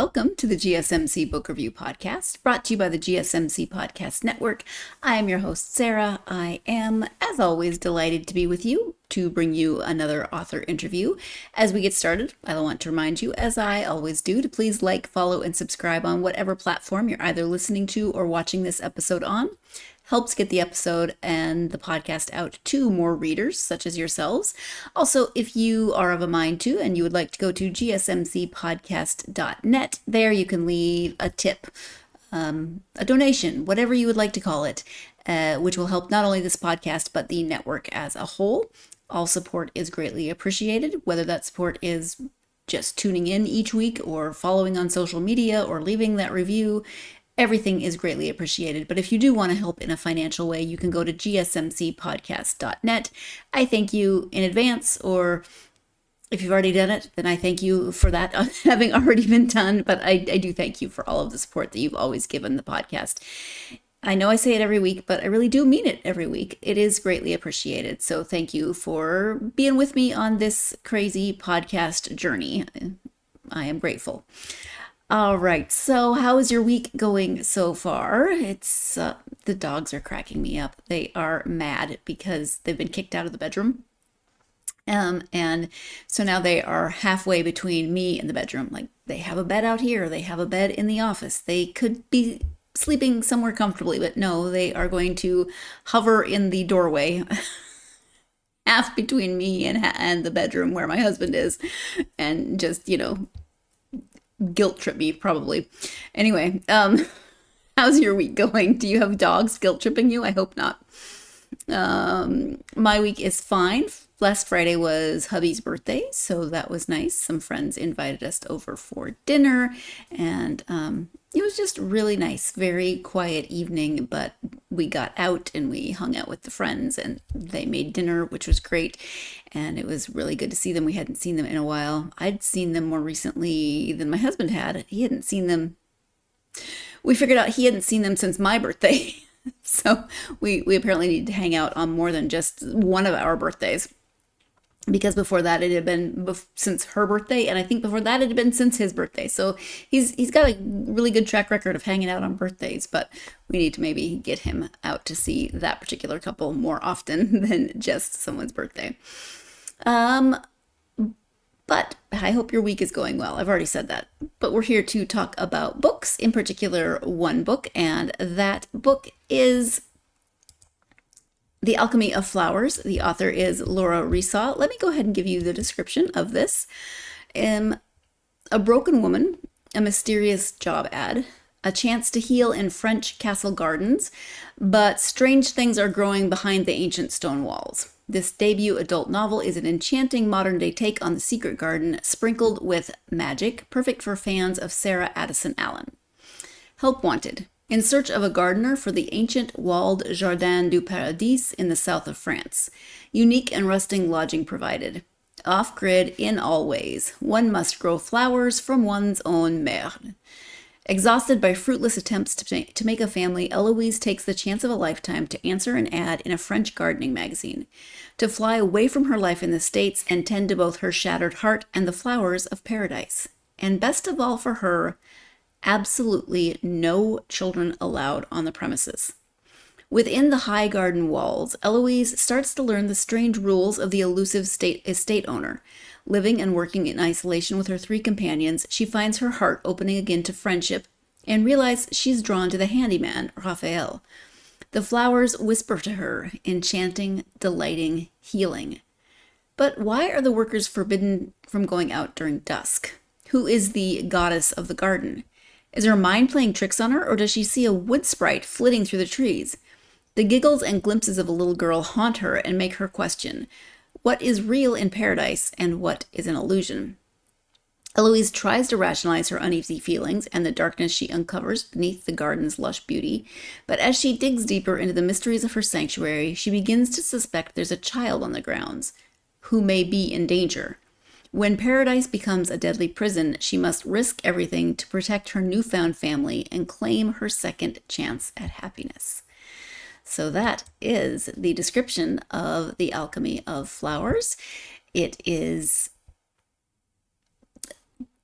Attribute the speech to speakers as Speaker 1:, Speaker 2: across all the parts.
Speaker 1: welcome to the GSMC Book Review Podcast, brought to you by the GSMC Podcast Network. I am your host, Sarah. I am, as always, delighted to be with you to bring you another author interview. As we get started, I want to remind you, as I always do, to please like, follow, and subscribe on whatever platform you're either listening to or watching this episode on. Helps get the episode and the podcast out to more readers, such as yourselves. Also, if you are of a mind to and you would like to go to gsmcpodcast.net, there you can leave a tip, a donation, whatever you would like to call it, which will help not only this podcast, but the network as a whole. All support is greatly appreciated, whether that support is just tuning in each week or following on social media or leaving that review. Everything is greatly appreciated, but if you do want to help in a financial way, you can go to gsmcpodcast.net. I thank you in advance, or if you've already done it, then I thank you for that having already been done, but I do thank you for all of the support that you've always given the podcast. I know I say it every week, but I really do mean it every week. It is greatly appreciated, so thank you for being with me on this crazy podcast journey. I am grateful. All right, so how is your week going so far? It's the dogs are cracking me up. They are mad because they've been kicked out of the bedroom. And so now they are halfway between me and the bedroom. Like, they have a bed out here, they have a bed in the office. They could be sleeping somewhere comfortably, but no, they are going to hover in the doorway half between me and the bedroom where my husband is, and just, guilt trip me probably. Anyway, how's your week going? Do you have dogs guilt tripping you? I hope not. My week is fine. Last Friday was hubby's birthday, so that was nice. Some friends invited us over for dinner, and it was just really nice. Very quiet evening, but we got out and we hung out with the friends, and they made dinner, which was great. And it was really good to see them. We hadn't seen them in a while. I'd seen them more recently than my husband had. He hadn't seen them. We figured out he hadn't seen them since my birthday. So we apparently need to hang out on more than just one of our birthdays. Because before that it had been since her birthday, and I think before that it had been since his birthday. So he's got a really good track record of hanging out on birthdays, but we need to maybe get him out to see that particular couple more often than just someone's birthday. But I hope your week is going well. I've already said that. But we're here to talk about books, in particular one book, and that book is The Alchemy of Flowers. The author is Laura Resau. Let me go ahead and give you the description of this. A broken woman, a mysterious job ad, a chance to heal in French castle gardens, but strange things are growing behind the ancient stone walls. This debut adult novel is an enchanting modern-day take on the secret garden, sprinkled with magic, perfect for fans of Sarah Addison Allen. Help wanted. In search of a gardener for the ancient walled Jardins du Paradis in the south of France. Unique and rusting lodging provided. Off-grid in all ways. One must grow flowers from one's own merde. Exhausted by fruitless attempts to make a family, Eloise takes the chance of a lifetime to answer an ad in a French gardening magazine. To fly away from her life in the States and tend to both her shattered heart and the flowers of paradise. And best of all for her, absolutely no children allowed on the premises. Within the high garden walls, Eloise starts to learn the strange rules of the elusive estate owner. Living and working in isolation with her three companions, she finds her heart opening again to friendship and realizes she's drawn to the handyman, Raphael. The flowers whisper to her, enchanting, delighting, healing. But why are the workers forbidden from going out during dusk? Who is the goddess of the garden? Is her mind playing tricks on her, or does she see a wood sprite flitting through the trees? The giggles and glimpses of a little girl haunt her and make her question, what is real in paradise and what is an illusion? Eloise tries to rationalize her uneasy feelings and the darkness she uncovers beneath the garden's lush beauty, but as she digs deeper into the mysteries of her sanctuary, she begins to suspect there's a child on the grounds who may be in danger. When paradise becomes a deadly prison, she must risk everything to protect her newfound family and claim her second chance at happiness. So that is the description of The Alchemy of Flowers. It is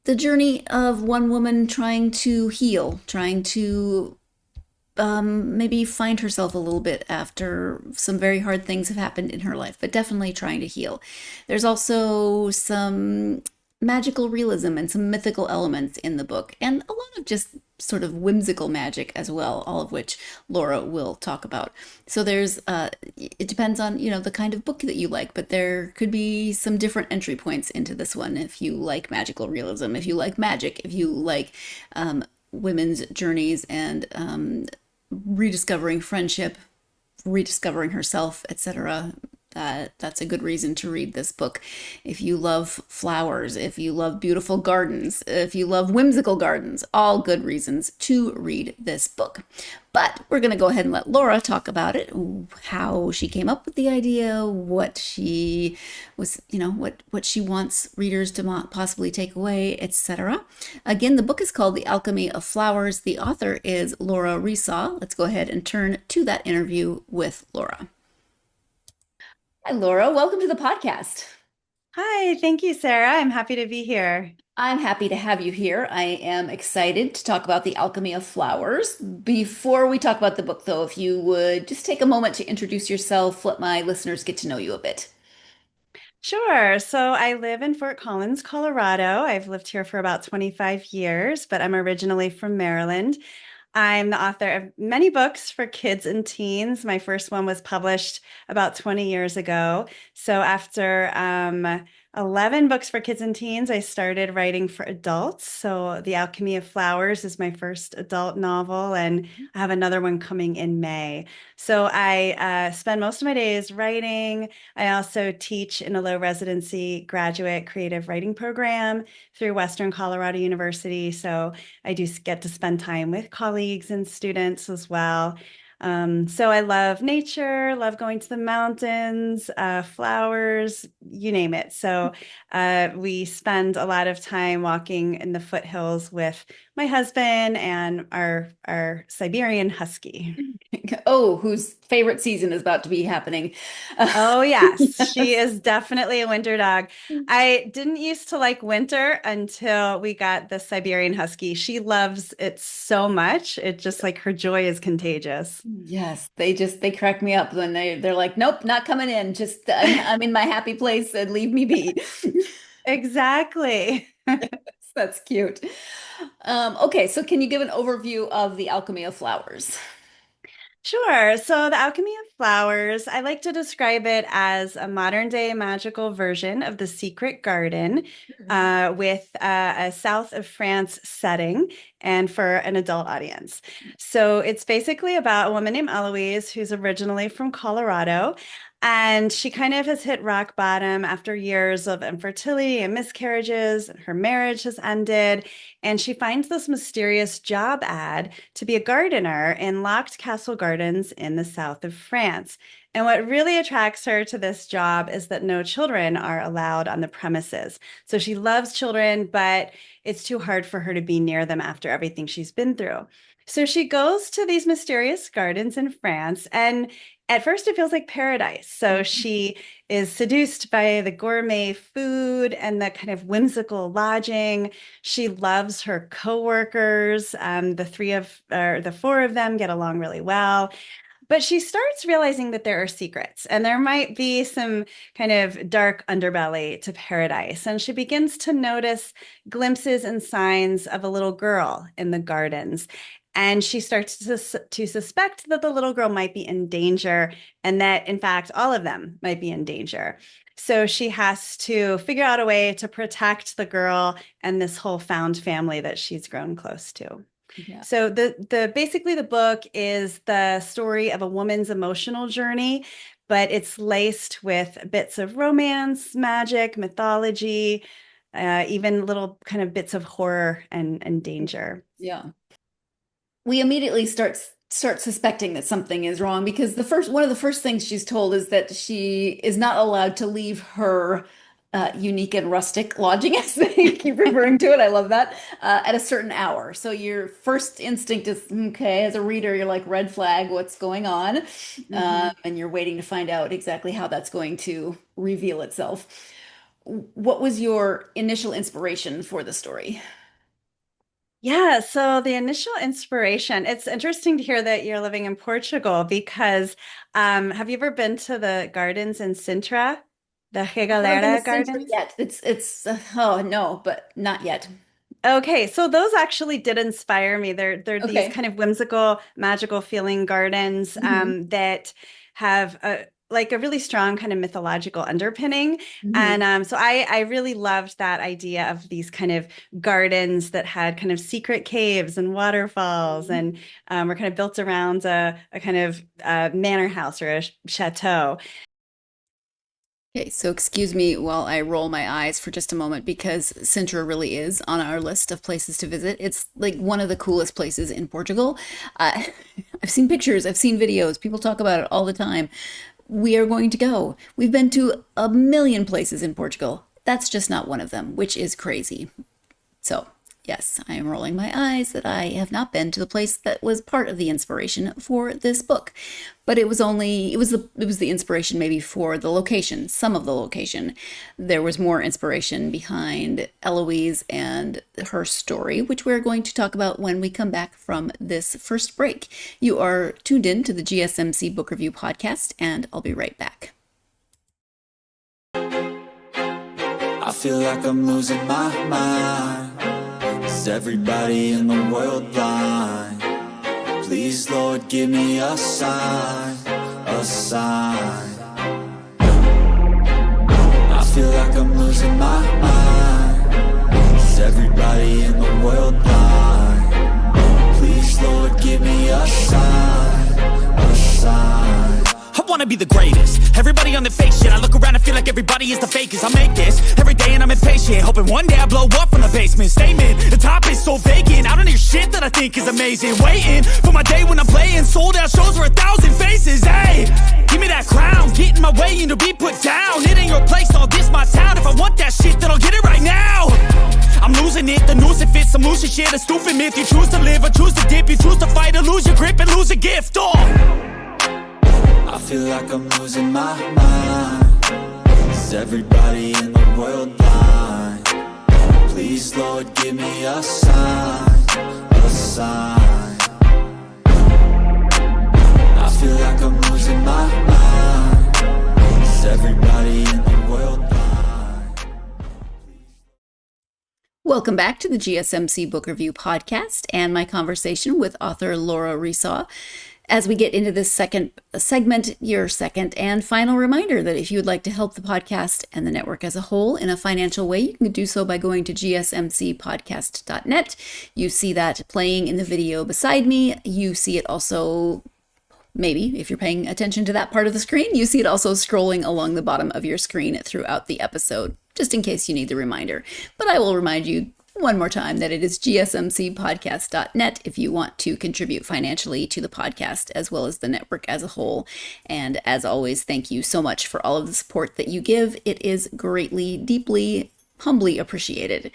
Speaker 1: the journey of one woman trying to heal, trying to maybe find herself a little bit after some very hard things have happened in her life, but definitely trying to heal. There's also some magical realism and some mythical elements in the book, and a lot of just sort of whimsical magic as well, all of which Laura will talk about. So it depends on, the kind of book that you like, but there could be some different entry points into this one if you like magical realism, if you like magic, if you like women's journeys and rediscovering friendship, rediscovering herself, etc. That's a good reason to read this book. If you love flowers, if you love beautiful gardens, if you love whimsical gardens, all good reasons to read this book. But we're going to go ahead and let Laura talk about it, how she came up with the idea, what she was, what she wants readers to possibly take away, etc. Again, the book is called The Alchemy of Flowers. The author is Laura Resau. Let's go ahead and turn to that interview with Laura. Hi, Laura. Welcome to the podcast.
Speaker 2: Hi, thank you, Sarah. I'm happy to be here.
Speaker 1: I'm happy to have you here. I am excited to talk about The Alchemy of Flowers. Before we talk about the book, though, if you would just take a moment to introduce yourself, let my listeners get to know you a bit.
Speaker 2: Sure. So I live in Fort Collins, Colorado. I've lived here for about 25 years, but I'm originally from Maryland. I'm the author of many books for kids and teens. My first one was published about 20 years ago. So after 11 books for kids and teens, I started writing for adults. So The Alchemy of Flowers is my first adult novel, and I have another one coming in May. So I spend most of my days writing. I also teach in a low residency graduate creative writing program through Western Colorado University. So I do get to spend time with colleagues and students as well. So I love nature, love going to the mountains, flowers, you name it. So we spend a lot of time walking in the foothills with my husband and our Siberian husky.
Speaker 1: Oh, whose favorite season is about to be happening.
Speaker 2: Oh, yes, she is definitely a winter dog. I didn't used to like winter until we got the Siberian Husky. She loves it so much. It just like her joy is contagious.
Speaker 1: Yes, they crack me up when they're like, nope, not coming in. Just I'm in my happy place and leave me be.
Speaker 2: Exactly.
Speaker 1: That's cute. Okay, so can you give an overview of The Alchemy of Flowers?
Speaker 2: Sure. So, The Alchemy of Flowers, I like to describe it as a modern day magical version of The Secret Garden with a south of France setting and for an adult audience. So, it's basically about a woman named Eloise who's originally from Colorado. And she kind of has hit rock bottom after years of infertility and miscarriages. Her marriage has ended. And she finds this mysterious job ad to be a gardener in Locked Castle Gardens in the south of France. And what really attracts her to this job is that no children are allowed on the premises. So she loves children, but it's too hard for her to be near them after everything she's been through. So she goes to these mysterious gardens in France, and at first it feels like paradise. So she is seduced by the gourmet food and the kind of whimsical lodging. She loves her coworkers. The four of them get along really well. But she starts realizing that there are secrets and there might be some kind of dark underbelly to paradise. And she begins to notice glimpses and signs of a little girl in the gardens. And she starts to suspect that the little girl might be in danger and that, in fact, all of them might be in danger. So she has to figure out a way to protect the girl and this whole found family that she's grown close to.
Speaker 1: Yeah.
Speaker 2: So the basically the book is the story of a woman's emotional journey, but it's laced with bits of romance, magic, mythology, even little kind of bits of horror and danger.
Speaker 1: Yeah. We immediately start suspecting that something is wrong because the first one of the first things she's told is that she is not allowed to leave her unique and rustic lodging, as they keep referring to it. I love that. At a certain hour. So your first instinct is, okay, as a reader, you're like, red flag, what's going on?
Speaker 2: Mhm.
Speaker 1: And you're waiting to find out exactly how that's going to reveal itself. what was your initial inspiration for the story?
Speaker 2: Yeah, so the initial inspiration, it's interesting to hear that you're living in Portugal because have you ever been to the gardens in Sintra, the
Speaker 1: I haven't been to
Speaker 2: Regalera
Speaker 1: Sintra
Speaker 2: Gardens?
Speaker 1: yet. It's oh no, but not yet.
Speaker 2: Okay, so those actually did inspire me. They're these
Speaker 1: Okay.
Speaker 2: kind of whimsical, magical feeling gardens
Speaker 1: Hmm.
Speaker 2: that have like a really strong kind of mythological underpinning. And
Speaker 1: Hmm.
Speaker 2: so I really loved that idea of these kind of gardens that had kind of secret caves and waterfalls and were kind of built around a kind of manor house or a chateau.
Speaker 1: Okay, so excuse me while I roll my eyes for just a moment because Sintra really is on our list of places to visit. It's like one of the coolest places in Portugal. Uh, I've seen pictures, I've seen videos, people talk about it all the time. We are going to go. We've been to a million places in Portugal. That's just not one of them, which is crazy. So, yes, I am rolling my eyes that I have not been to the place that was part of the inspiration for this book. But it was the inspiration maybe for the location, some of the location. There was more inspiration behind Eloise and her story, which we're going to talk about when we come back from this first break. You are tuned in to the GSMC Book Review podcast, and I'll be right back.
Speaker 3: I feel like I'm losing my mind. Is everybody in the world blind? Please, Lord, give me a sign, a sign. I feel like I'm losing my mind. Is everybody in the world blind? Please, Lord, give me a sign, a sign. I wanna be the greatest. Everybody on the fake shit. I look around and feel like everybody is the fakest. I make this every day and I'm impatient, hoping one day I blow up from the basement. Statement, the top is so vacant. I don't hear shit that I think is amazing. Waiting for my day when I'm playing sold out shows for 1,000 faces. Hey, give me that crown, get in my way and to be put down. It ain't your place, all this my town. If I want that shit, then I'll get it right now. I'm losing it, the noose it fits. I'm losing shit, a stupid myth. You choose to live or choose to dip. You choose to fight or lose your grip and lose a gift. I feel like I'm losing my mind. Is everybody in the world blind? Please, Lord, give me a sign, a sign. I feel like I'm losing my mind. Is everybody in the world blind?
Speaker 1: Welcome back to the GSMC Book Review podcast and my conversation with author Laura Resau. As we get into this second segment, your second and final reminder that if you would like to help the podcast and the network as a whole in a financial way, you can do so by going to gsmcpodcast.net. You see that playing in the video beside me. You see it also, maybe if you're paying attention to that part of the screen, you see it also scrolling along the bottom of your screen throughout the episode, just in case you need the reminder. But I will remind you one more time that it is gsmcpodcast.net if you want to contribute financially to the podcast as well as the network as a whole. And as always, thank you so much for all of the support that you give. It is greatly, deeply, humbly appreciated.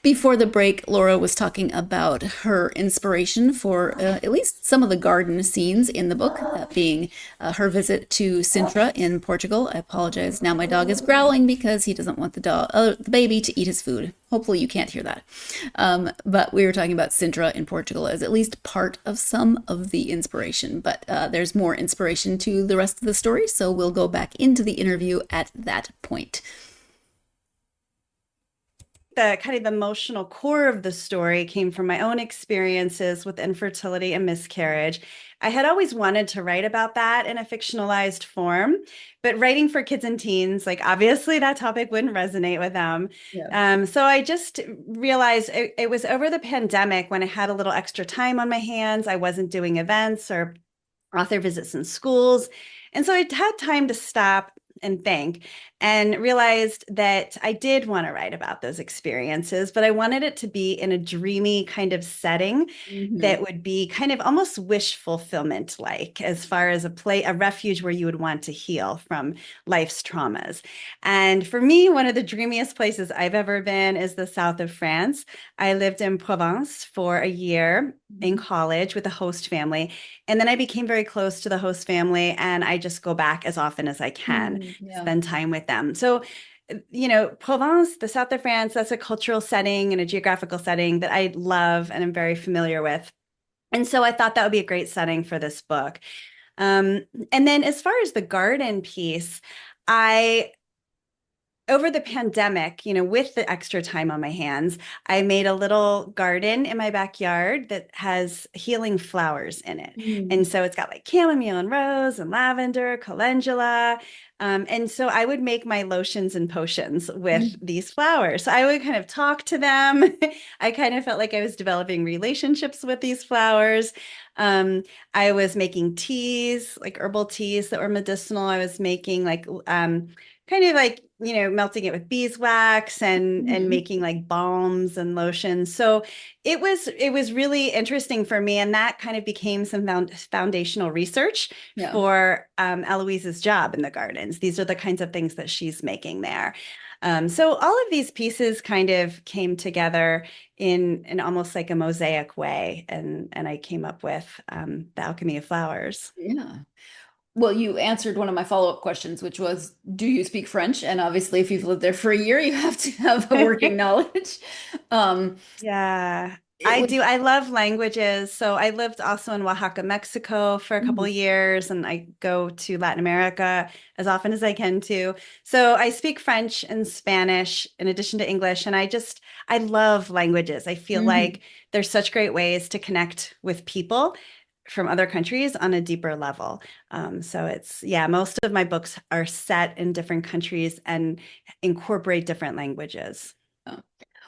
Speaker 1: Before the break, Laura was talking about her inspiration for at least some of the garden scenes in the book, being her visit to Sintra in Portugal. I apologize. Now my dog is growling because he doesn't want the baby to eat his food. Hopefully you can't hear that. But we were talking about Sintra in Portugal as at least part of some of the inspiration. But there's more inspiration to the rest of the story, so we'll go back into the interview at that point.
Speaker 2: The kind of emotional core of the story came from my own experiences with infertility and miscarriage. I had always wanted to write about that in a fictionalized form, but writing for kids and teens, like obviously that topic wouldn't resonate with them.
Speaker 1: Yeah.
Speaker 2: So I just realized it was over the pandemic when I had a little extra time on my hands. I wasn't doing events or author visits in schools. And so I had time to stop and think and realized that I did want to write about those experiences, but I wanted it to be in a dreamy kind of setting that would be kind of almost wish fulfillment like, as far as a refuge where you would want to heal from life's traumas. And for me, one of the dreamiest places I've ever been is the south of France. I lived in Provence for a year in college with a host family. And then I became very close to the host family, and I just go back as often as I can,
Speaker 1: Yeah.
Speaker 2: spend time with them. So Provence, the south of France, that's a cultural setting and a geographical setting that I love and I'm very familiar with. And so I thought that would be a great setting for this book. And then as far as the garden piece, I over the pandemic, with the extra time on my hands, I made a little garden in my backyard that has healing flowers in it.
Speaker 1: Mm.
Speaker 2: And so it's got like chamomile and rose and lavender, calendula. And so I would make my lotions and potions with
Speaker 1: Mm.
Speaker 2: these flowers. So I would kind of talk to them. I kind of felt like I was developing relationships with these flowers. Um, I was making teas, like herbal teas that were medicinal. I was making like kind of like melting it with beeswax and
Speaker 1: Mhm.
Speaker 2: making like balms and lotions. So it was really interesting for me, and that kind of became some foundational research
Speaker 1: Yeah.
Speaker 2: for Eloise's job in the gardens. These are the kinds of things that she's making there. So all of these pieces kind of came together in almost like a mosaic way, and I came up with the Alchemy of Flowers.
Speaker 1: Yeah. Well, you answered one of my follow-up questions, which was, do you speak French? And obviously, if you've lived there for a year, you have to have a working knowledge. Um,
Speaker 2: Yeah,
Speaker 1: it
Speaker 2: I
Speaker 1: was,
Speaker 2: do. I love languages. So I lived also in Oaxaca, Mexico for a couple
Speaker 1: mm,
Speaker 2: of years, and I go to Latin America as often as I can too. So I speak French and Spanish in addition to English, and I love languages. I feel
Speaker 1: mhm.
Speaker 2: like there's such great ways to connect with people from other countries on a deeper level. So yeah, most of my books are set in different countries and incorporate different languages.
Speaker 1: Yeah.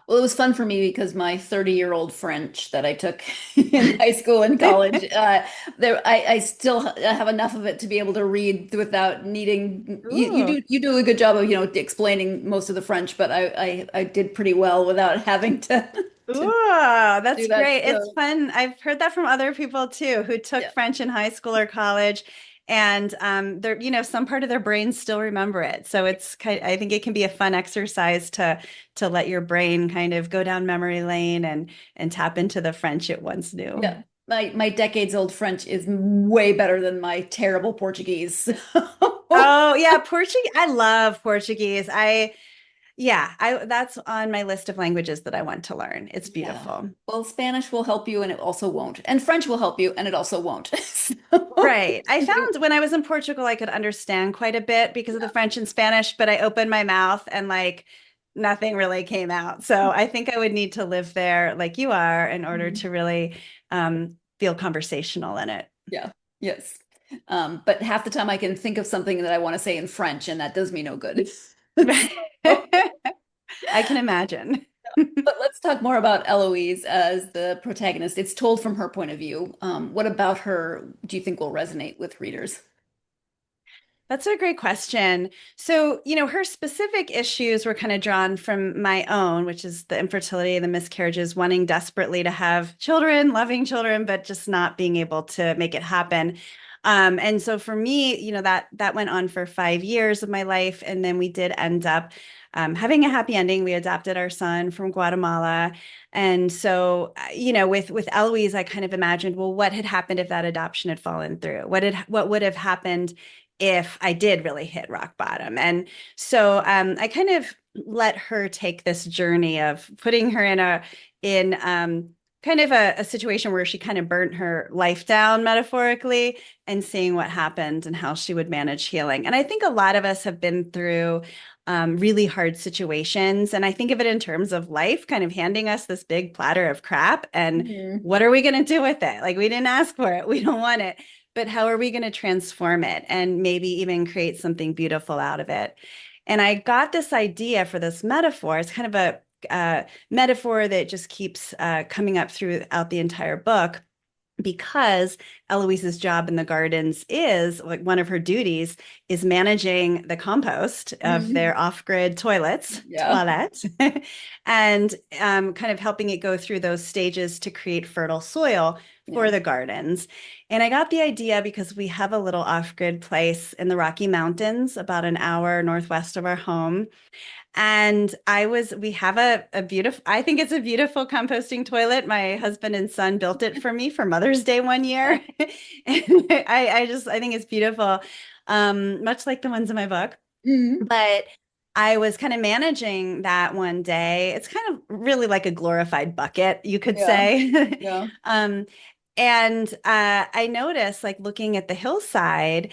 Speaker 1: Well, it was fun for me because my 30-year-old French that I took in high school and college, I still have enough of it to be able to read without needing.
Speaker 2: Ooh.
Speaker 1: You do a good job of explaining most of the French, but I did pretty well without having to
Speaker 2: Ooh,
Speaker 1: to
Speaker 2: that's
Speaker 1: do that.
Speaker 2: great. It's
Speaker 1: So
Speaker 2: fun. I've heard that from other people too who took
Speaker 1: yeah,
Speaker 2: French in high school or college, and some part of their brains still remember it. So I think it can be a fun exercise to let your brain kind of go down memory lane and tap into the French it once knew.
Speaker 1: yeah. My decades old French is way better than my terrible Portuguese.
Speaker 2: Oh yeah, Portuguese. I love Portuguese. That's on my list of languages that I want to learn. It's
Speaker 1: Yeah.
Speaker 2: beautiful.
Speaker 1: Well, Spanish will help you and it also won't. And French will help you and it also won't. So,
Speaker 2: Right. I found when I was in Portugal, I could understand quite a bit because of the
Speaker 1: yeah.
Speaker 2: French and Spanish, but I opened my mouth and like nothing really came out. So I think I would need to live there like you are in order
Speaker 1: Mhm.
Speaker 2: to really feel conversational in it.
Speaker 1: Yeah. Yes. But half the time I can think of something that I want to say in French and that does me no good. So,
Speaker 2: I can imagine.
Speaker 1: but let's talk more about Eloise as the protagonist. It's told from her point of view. What about her do you think will resonate with readers?
Speaker 2: That's a great question. So, her specific issues were kind of drawn from my own, which is the infertility, the miscarriages, wanting desperately to have children, loving children, but just not being able to make it happen. And so for me, that went on for 5 years of my life, and then we did end up having a happy ending. We adopted our son from Guatemala, and so with Eloise, I kind of imagined, well, what had happened if that adoption had fallen through? What would have happened if I did really hit rock bottom? And so I kind of let her take this journey of putting her in kind of a situation where she kind of burnt her life down metaphorically and seeing what happened and how she would manage healing. And I think a lot of us have been through really hard situations. And I think of it in terms of life kind of handing us this big platter of crap. And
Speaker 1: Mhm.
Speaker 2: what are we going to do with it? Like, we didn't ask for it, we don't want it. But how are we going to transform it and maybe even create something beautiful out of it? And I got this idea for this metaphor. It's kind of a metaphor that just keeps coming up throughout the entire book, because Eloise's job in the gardens is like one of her duties is managing the compost of
Speaker 1: Mhm.
Speaker 2: their off-grid
Speaker 1: Yeah.
Speaker 2: toilets, and kind of helping it go through those stages to create fertile soil
Speaker 1: Yeah.
Speaker 2: for the gardens. And I got the idea because we have a little off-grid place in the Rocky Mountains, about an hour northwest of our home. And we have a beautiful, I think it's a beautiful composting toilet. My husband and son built it for me for Mother's Day one year. And I think it's beautiful, much like the ones in my book.
Speaker 1: Mhm.
Speaker 2: But I was kind of managing that one day. It's kind of really like a glorified bucket, you could say.
Speaker 1: Yeah.
Speaker 2: And I noticed, like looking at the hillside,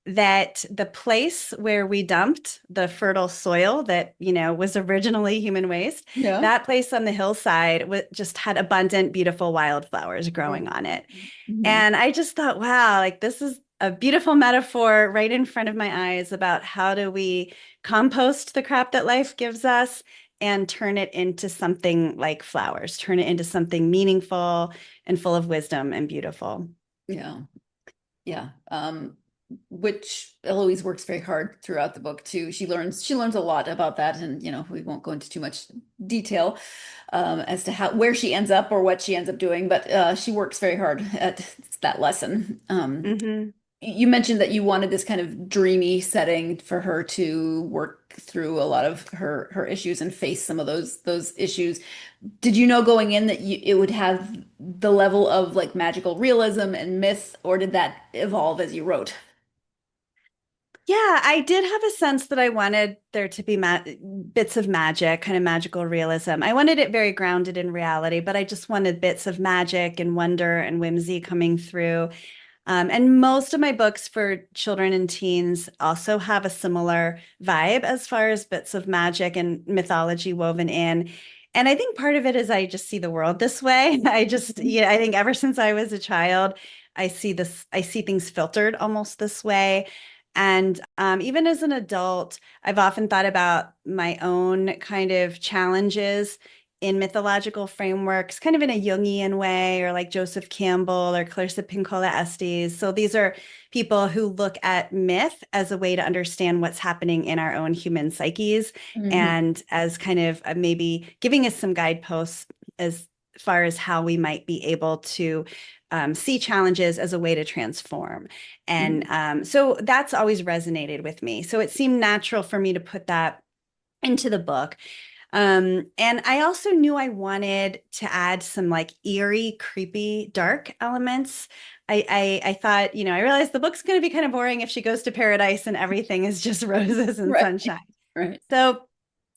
Speaker 2: that the place where we dumped the fertile soil that, was originally human waste,
Speaker 1: Yeah.
Speaker 2: that place on the hillside just had abundant, beautiful wildflowers growing on it. And I just thought, wow, like this is a beautiful metaphor right in front of my eyes about how do we compost the crap that life gives us and turn it into something like flowers, turn it into something meaningful and full of wisdom and beautiful.
Speaker 1: Yeah. Yeah. Which Eloise works very hard throughout the book too. She learns a lot about that, and we won't go into too much detail as to where she ends up or what she ends up doing, but she works very hard at that lesson. You mentioned that you wanted this kind of dreamy setting for her to work through a lot of her issues and face some of those issues. Did you know going in that it would have the level of like magical realism and myth, or did that evolve as you wrote?
Speaker 2: Yeah, I did have a sense that I wanted there to be bits of magic, kind of magical realism. I wanted it very grounded in reality, but I just wanted bits of magic and wonder and whimsy coming through. And most of my books for children and teens also have a similar vibe as far as bits of magic and mythology woven in. And I think part of it is I just see the world this way. I think ever since I was a child, I see things filtered almost this way. And even as an adult, I've often thought about my own kind of challenges in mythological frameworks, kind of in a Jungian way, or like Joseph Campbell or Clarissa Pinkola Estes. So these are people who look at myth as a way to understand what's happening in our own human psyches, and as kind of maybe giving us some guideposts as far as how we might be able to see challenges as a way to transform. And so that's always resonated with me. So it seemed natural for me to put that into the book. And I also knew I wanted to add some like eerie, creepy, dark elements. I thought, I realized the book's going to be kind of boring if she goes to paradise and everything is just roses and sunshine.
Speaker 1: Right.
Speaker 2: So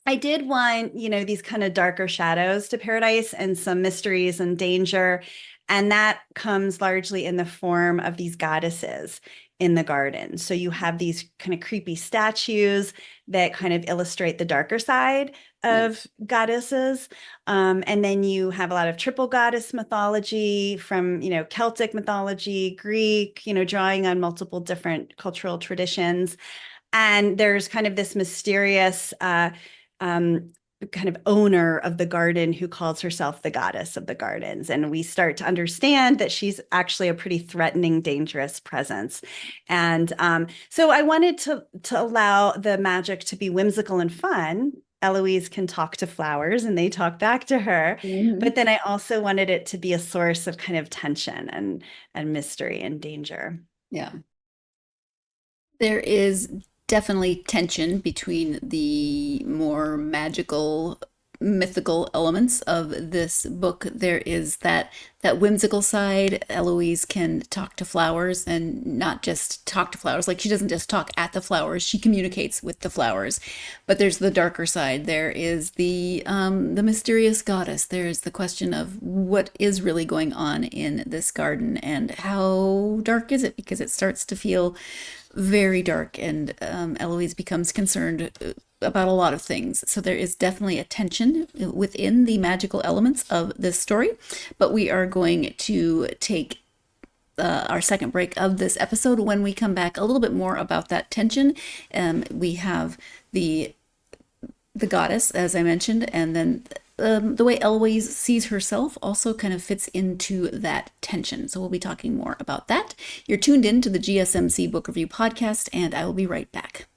Speaker 2: I did want, these kind of darker shadows to paradise and some mysteries and danger. And that comes largely in the form of these goddesses in the garden. So you have these kind of creepy statues that kind of illustrate the darker side of goddesses. And then you have a lot of triple goddess mythology from, Celtic mythology, Greek, drawing on multiple different cultural traditions. And there's kind of this mysterious kind of owner of the garden who calls herself the goddess of the gardens. And we start to understand that she's actually a pretty threatening, dangerous presence. And so I wanted to allow the magic to be whimsical and fun. Eloise can talk to flowers and they talk back to her. But then I also wanted it to be a source of kind of tension and mystery and danger.
Speaker 1: Yeah. There is definitely tension between the more magical, mythical elements of this book. There is that whimsical side. Eloise can talk to flowers, and not just talk to flowers. Like, she doesn't just talk at the flowers, she communicates with the flowers. But there's the darker side. There is the mysterious goddess. There's the question of what is really going on in this garden, and how dark is it, because it starts to feel very dark, and Eloise becomes concerned about a lot of things. So there is definitely a tension within the magical elements of this story. But we are going to take our second break of this episode. When we come back, a little bit more about that tension. We have the goddess, as I mentioned, and then the way Eloise sees herself also kind of fits into that tension. So we'll be talking more about that. You're tuned in to the GSMC Book Review Podcast, and I will be right back.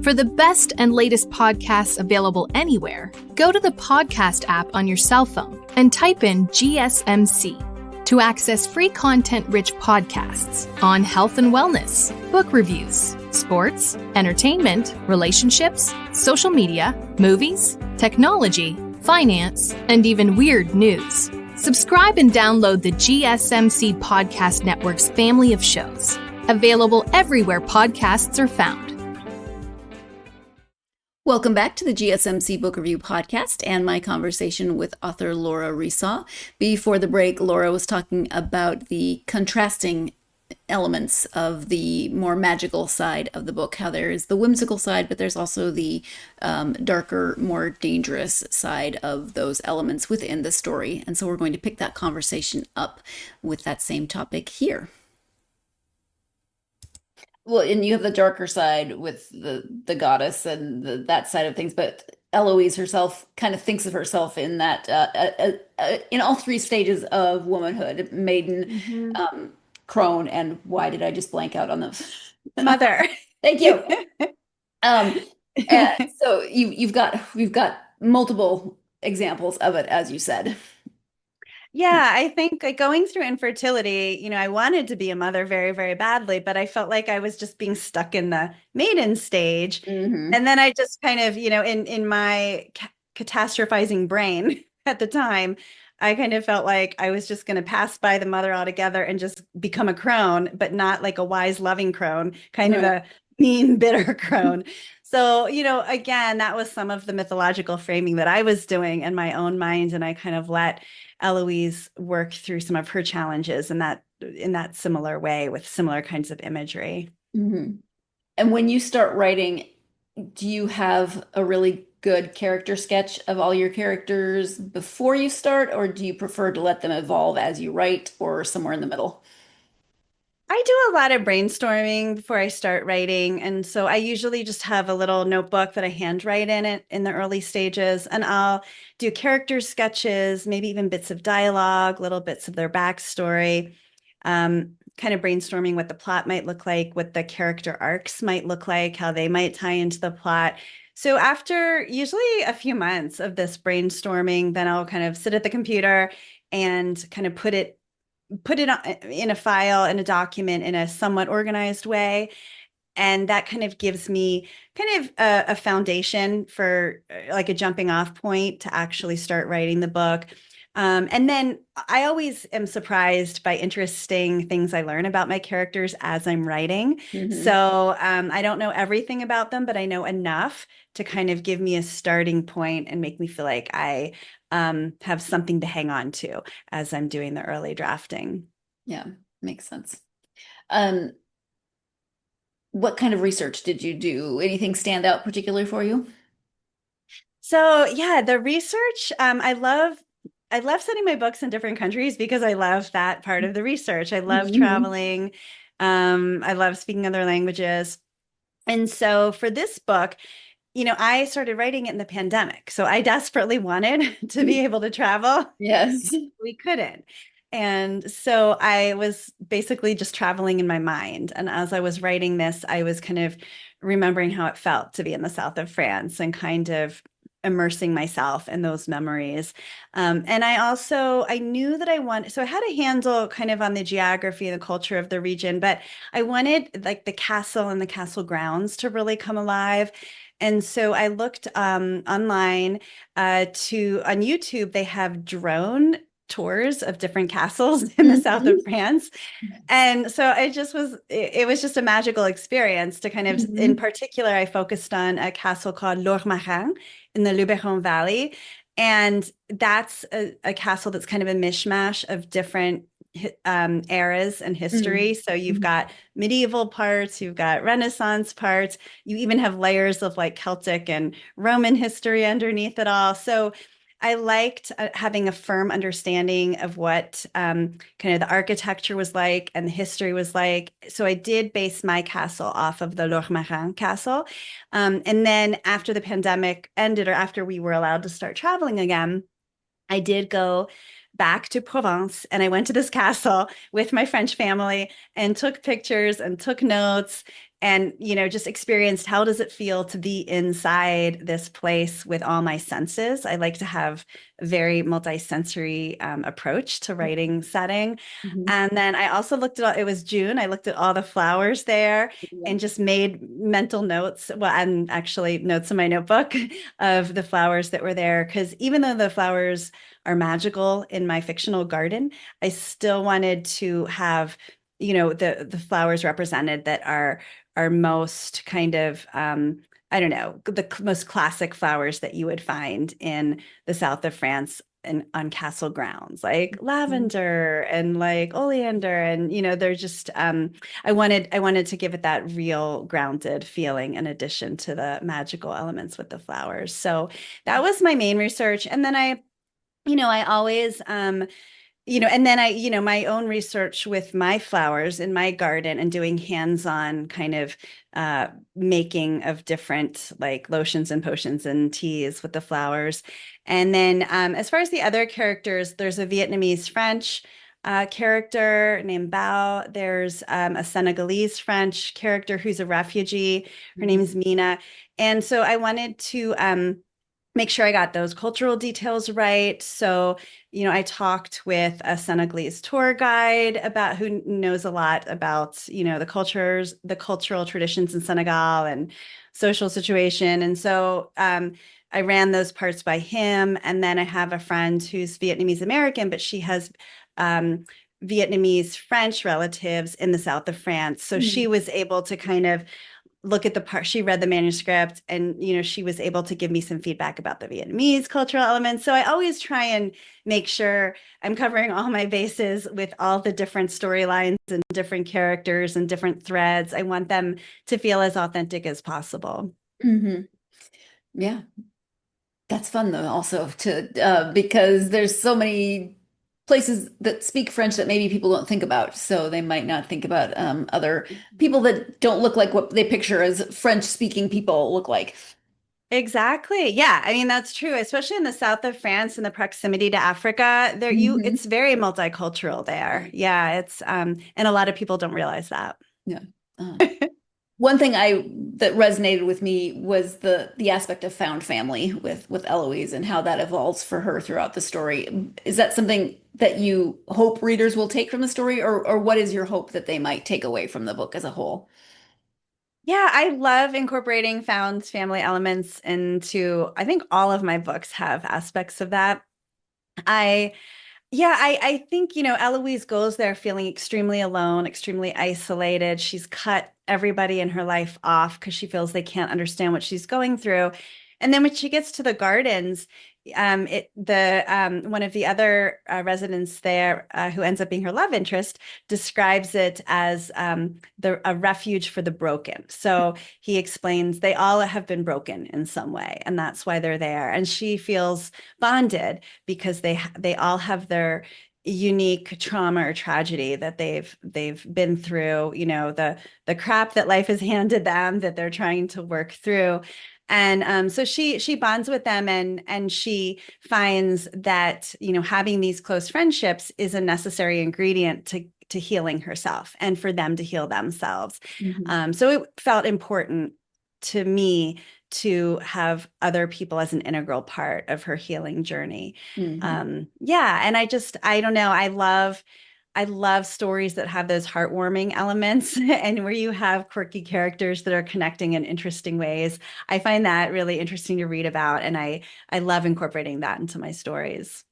Speaker 4: For the best and latest podcasts available anywhere, go to the podcast app on your cell phone and type in GSMC to access free content-rich podcasts on health and wellness, book reviews, sports, entertainment, relationships, social media, movies, technology, finance, and even weird news. Subscribe and download the GSMC Podcast Network's family of shows, available everywhere podcasts are found.
Speaker 1: Welcome back to the GSMC Book Review Podcast and my conversation with author Laura Resau. Before the break, Laura was talking about the contrasting elements of the more magical side of the book, how there is the whimsical side, but there's also the darker, more dangerous side of those elements within the story. And so we're going to pick that conversation up with that same topic here. Well, and you have the darker side with the goddess and that side of things, but Eloise herself kind of thinks of herself in that in all three stages of womanhood: maiden, crone, and why did I just blank out on those?
Speaker 2: Mother.
Speaker 1: Thank you. And so we've got multiple examples of it, as you said.
Speaker 2: Yeah, I think like going through infertility, I wanted to be a mother very, very badly, but I felt like I was just being stuck in the maiden stage.
Speaker 1: Mm-hmm.
Speaker 2: And then I just kind of, in my catastrophizing brain at the time, I kind of felt like I was just going to pass by the mother altogether and just become a crone, but not like a wise, loving crone, kind of a mean, bitter crone. So, again, that was some of the mythological framing that I was doing in my own mind. And I kind of let Eloise work through some of her challenges in that similar way with similar kinds of imagery.
Speaker 1: Mm-hmm. And when you start writing, do you have a really good character sketch of all your characters before you start, or do you prefer to let them evolve as you write, or somewhere in the middle?
Speaker 2: I do a lot of brainstorming before I start writing. And so I usually just have a little notebook that I handwrite in it in the early stages. And I'll do character sketches, maybe even bits of dialogue, little bits of their backstory, kind of brainstorming what the plot might look like, what the character arcs might look like, how they might tie into the plot. So after usually a few months of this brainstorming, then I'll kind of sit at the computer and kind of put it in a file, in a document, in a somewhat organized way. And that kind of gives me kind of a foundation for like a jumping off point to actually start writing the book. And then I always am surprised by interesting things I learn about my characters as I'm writing.
Speaker 1: Mm-hmm.
Speaker 2: So I don't know everything about them, but I know enough to kind of give me a starting point and make me feel like I have something to hang on to as I'm doing the early drafting.
Speaker 1: Yeah, makes sense. What kind of research did you do? Anything stand out particularly for you?
Speaker 2: So yeah, the research, I love sending my books in different countries because I love that part of the research. I love traveling. I love speaking other languages. And so for this book, I started writing it in the pandemic. So I desperately wanted to be able to travel.
Speaker 1: Yes.
Speaker 2: We couldn't. And so I was basically just traveling in my mind. And as I was writing this, I was kind of remembering how it felt to be in the south of France and kind of immersing myself in those memories. And I knew that so I had a handle kind of on the geography and the culture of the region, but I wanted like the castle and the castle grounds to really come alive. And so I looked online on YouTube, they have drone tours of different castles in the south of France. And so it was just a magical experience to kind of, in particular, I focused on a castle called Lourmarin in the Luberon Valley. And that's a castle that's kind of a mishmash of different eras and history. So you've got medieval parts, you've got Renaissance parts, you even have layers of like Celtic and Roman history underneath it all. So I liked having a firm understanding of what kind of the architecture was like and the history was like. So I did base my castle off of the Lourmarin castle. And then after the pandemic ended, or after we were allowed to start traveling again, I did go back to Provence and I went to this castle with my French family and took pictures and took notes. and, just experienced how does it feel to be inside this place with all my senses. I like to have a very multi-sensory approach to writing setting. And then I also looked at it was June. I looked at all the flowers there and just made mental notes. Well, and actually notes in my notebook of the flowers that were there. Because even though the flowers are magical in my fictional garden, I still wanted to have, the flowers represented that are most kind of I don't know, the most classic flowers that you would find in the south of France and on castle grounds, like lavender and like oleander, and they're just I wanted to give it that real grounded feeling in addition to the magical elements with the flowers. So that was my main research. And then I always and then my own research with my flowers in my garden and doing hands-on kind of making of different like lotions and potions and teas with the flowers. And then as far as the other characters, there's a Vietnamese French character named Bao. There's a Senegalese French character who's a refugee. Her name is Mina. And so I wanted to make sure I got those cultural details right. So, I talked with a Senegalese tour guide about who knows a lot about, the cultural traditions in Senegal and social situation. And so I ran those parts by him. And then I have a friend who's Vietnamese American, but she has Vietnamese French relatives in the south of France. So she was able to kind of look at the part, she read the manuscript, and she was able to give me some feedback about the Vietnamese cultural elements. So I always try and make sure I'm covering all my bases with all the different storylines and different characters and different threads. I want them to feel as authentic as possible.
Speaker 1: Yeah, that's fun though, also to because there's so many places that speak French that maybe people don't think about. So they might not think about other people that don't look like what they picture as French speaking people look like.
Speaker 2: Exactly. Yeah. I mean, that's true, especially in the south of France and the proximity to Africa. It's very multicultural there. Yeah. It's and a lot of people don't realize that.
Speaker 1: Yeah. One thing that resonated with me was the aspect of found family with Eloise and how that evolves for her throughout the story. Is that something that you hope readers will take from the story, or what is your hope that they might take away from the book as a whole?
Speaker 2: Yeah, I love incorporating found family elements into, I think all of my books have aspects of that. I think, Eloise goes there feeling extremely alone, extremely isolated. She's cut everybody in her life off because she feels they can't understand what she's going through. And then when she gets to the gardens, one of the other residents there, who ends up being her love interest, describes it as a refuge for the broken. So he explains they all have been broken in some way, and that's why they're there. And she feels bonded because they all have their unique trauma or tragedy that they've been through, the crap that life has handed them that they're trying to work through. And so she bonds with them, and she finds that, having these close friendships is a necessary ingredient to healing herself and for them to heal themselves. So it felt important to me to have other people as an integral part of her healing journey. And I don't know, I love stories that have those heartwarming elements and where you have quirky characters that are connecting in interesting ways. I find that really interesting to read about, and I love incorporating that into my stories.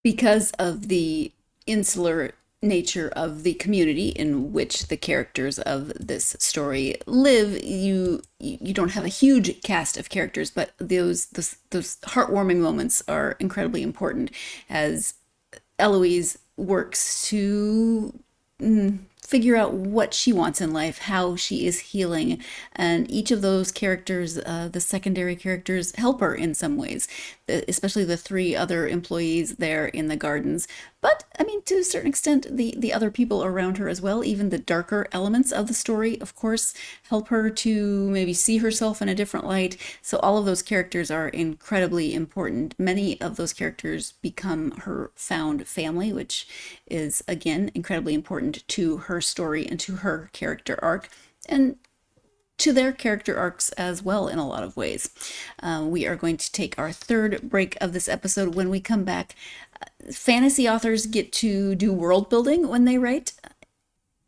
Speaker 1: Because of the insular nature of the community in which the characters of this story live, you don't have a huge cast of characters, but those heartwarming moments are incredibly important as Eloise works to figure out what she wants in life, how she is healing. And each of those characters, the secondary characters, help her in some ways, especially the three other employees there in the gardens. But I mean, to a certain extent, the other people around her as well, even the darker elements of the story, of course, help her to maybe see herself in a different light. So all of those characters are incredibly important. Many of those characters become her found family, which is again incredibly important to her story and to her character arc, and to their character arcs as well in a lot of ways. We are going to take our third break of this episode. When we come back, fantasy authors get to do world building when they write.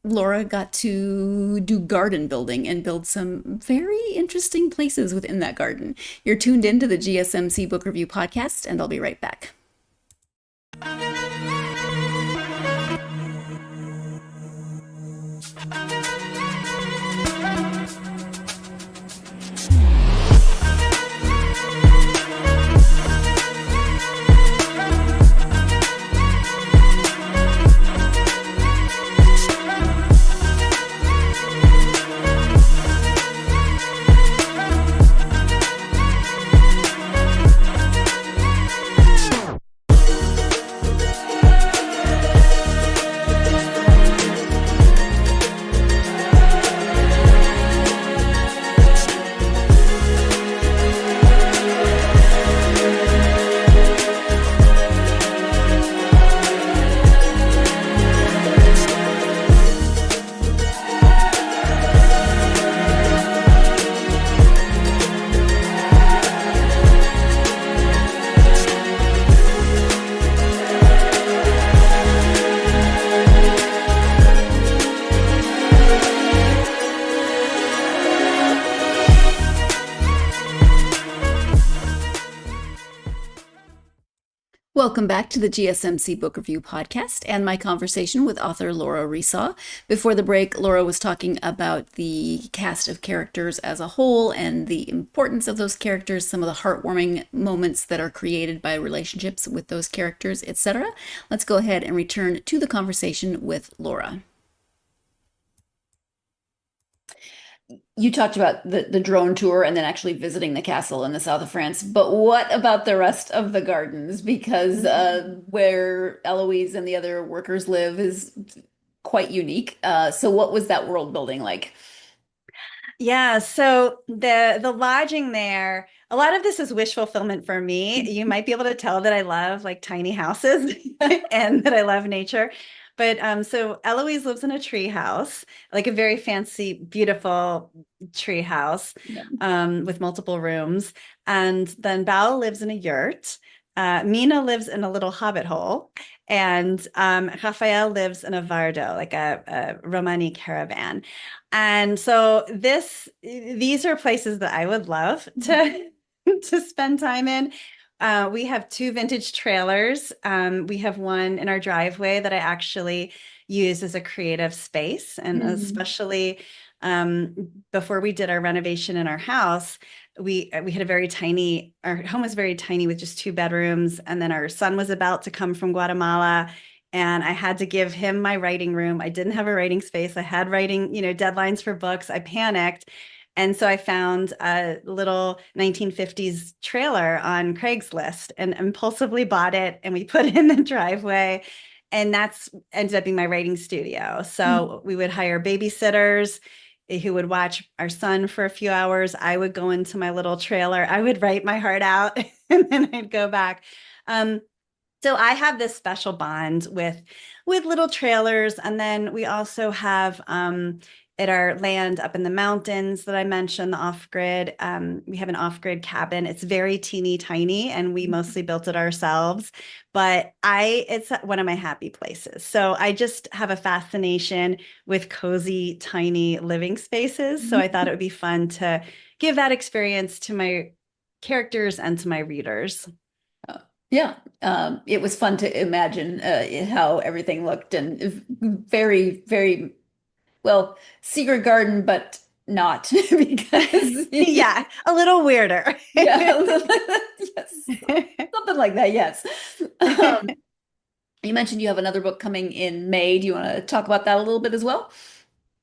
Speaker 1: Laura got to do garden building and build some very interesting places within that garden. You're tuned into the GSMC Book Review Podcast, and I'll be right back. Welcome back to the GSMC Book Review Podcast and my conversation with author Laura Resau. Before the break, Laura was talking about the cast of characters as a whole and the importance of those characters, some of the heartwarming moments that are created by relationships with those characters, etc. Let's go ahead and return to the conversation with Laura. You talked about the drone tour and then actually visiting the castle in the south of France, but what about the rest of the gardens? Because where Eloise and the other workers live is quite unique. So what was that world building like?
Speaker 2: Yeah, so the lodging there, a lot of this is wish fulfillment for me. You might be able to tell that I love like tiny houses and that I love nature. But so Eloise lives in a tree house, like a very fancy, beautiful tree house with multiple rooms. And then Bao lives in a yurt. Mina lives in a little hobbit hole. And Raphael lives in a vardo, like a Romani caravan. And so these are places that I would love to to spend time in. We have 2 vintage trailers. We have one in our driveway that I actually use as a creative space. And especially before we did our renovation in our house, we had a very tiny, our home was very tiny with just 2 bedrooms. And then our son was about to come from Guatemala. And I had to give him my writing room. I didn't have a writing space. I had writing, deadlines for books. I panicked. And so I found a little 1950s trailer on Craigslist and impulsively bought it. And we put it in the driveway. And that's ended up being my writing studio. So we would hire babysitters who would watch our son for a few hours. I would go into my little trailer. I would write my heart out and then I'd go back. So I have this special bond with little trailers. And then we also have at our land up in the mountains that I mentioned, the off-grid, we have an off-grid cabin. It's very teeny tiny and we mostly built it ourselves, but it's one of my happy places. So I just have a fascination with cozy, tiny living spaces. So I thought it would be fun to give that experience to my characters and to my readers.
Speaker 1: Yeah, it was fun to imagine how everything looked, and very, very well, secret garden, but not because
Speaker 2: yeah, a little weirder.
Speaker 1: Yeah, yes, something like that. Yes. You mentioned you have another book coming in May. Do you want to talk about that a little bit as well?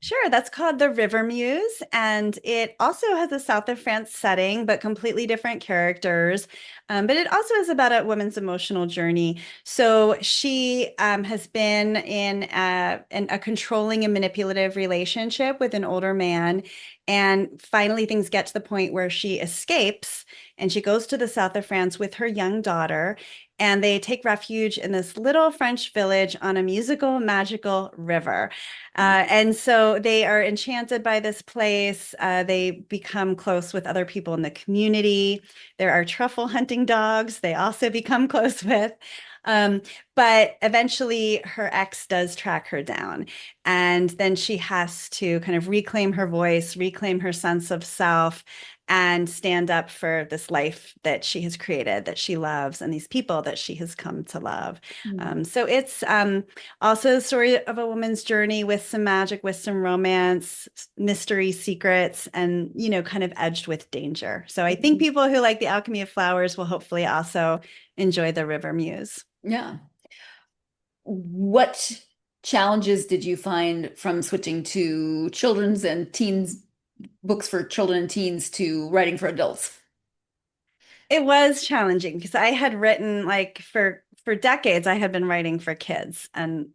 Speaker 2: Sure, that's called The River Muse, and it also has a South of France setting, but completely different characters. But it also is about a woman's emotional journey. So she has been in a controlling and manipulative relationship with an older man, and finally things get to the point where she escapes and she goes to the South of France with her young daughter. And they take refuge in this little French village on a musical, magical river. And so they are enchanted by this place. They become close with other people in the community. There are truffle hunting dogs they also become close with. Um, but eventually her ex does track her down. And then she has to kind of reclaim her voice, reclaim her sense of self, and stand up for this life that she has created, that she loves, and these people that she has come to love. So it's also a story of a woman's journey with some magic, with some romance, mystery, secrets, and, kind of edged with danger. So I think people who like The Alchemy of Flowers will hopefully also enjoy The River Muse.
Speaker 1: Yeah. What challenges did you find from switching to children's and teens books for children and teens to writing for adults?
Speaker 2: It was challenging because I had written like for decades I had been writing for kids, and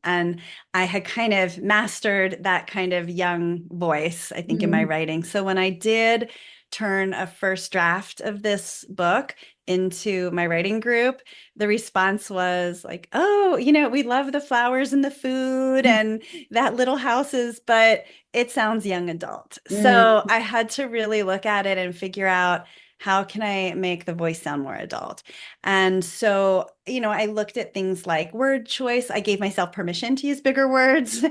Speaker 2: I had kind of mastered that kind of young voice, I think, in my writing. So when I did turn a first draft of this book into my writing group, the response was like, "Oh, we love the flowers and the food and that little houses, but it sounds young adult." So I had to really look at it and figure out, how can I make the voice sound more adult? And so, I looked at things like word choice. I gave myself permission to use bigger words.